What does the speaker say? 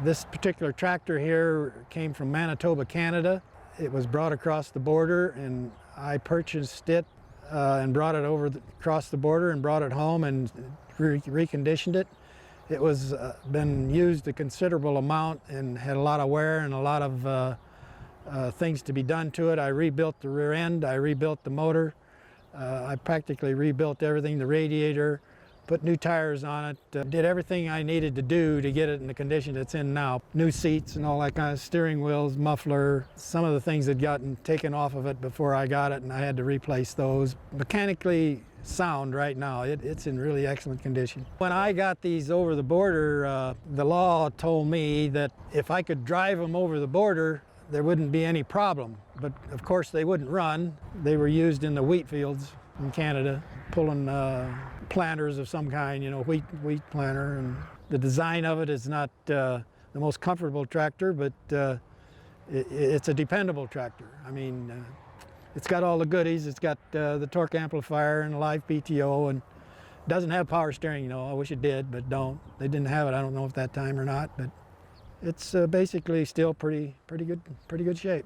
This particular tractor here came from Manitoba, Canada. It was brought across the border, and I purchased it and brought it across the border and brought it home and reconditioned it. It was been used a considerable amount and had a lot of wear and a lot of things to be done to it. I rebuilt the rear end, I rebuilt the motor, I practically rebuilt everything, the radiator, put new tires on it, did everything I needed to do to get it in the condition it's in now. New seats and all that kind of, steering wheels, muffler. Some of the things had gotten taken off of it before I got it and I had to replace those. Mechanically sound right now. It's in really excellent condition. When I got these over the border, the law told me that if I could drive them over the border, there wouldn't be any problem. But of course they wouldn't run. They were used in the wheat fields in Canada, pulling planters of some kind, you know, wheat planter. And the design of it is not the most comfortable tractor, but it's a dependable tractor. I mean, it's got all the goodies. It's got the torque amplifier and a live PTO, and doesn't have power steering, you know. I wish it did, but don't. They didn't have it. I don't know if that time or not, but it's basically still pretty good shape.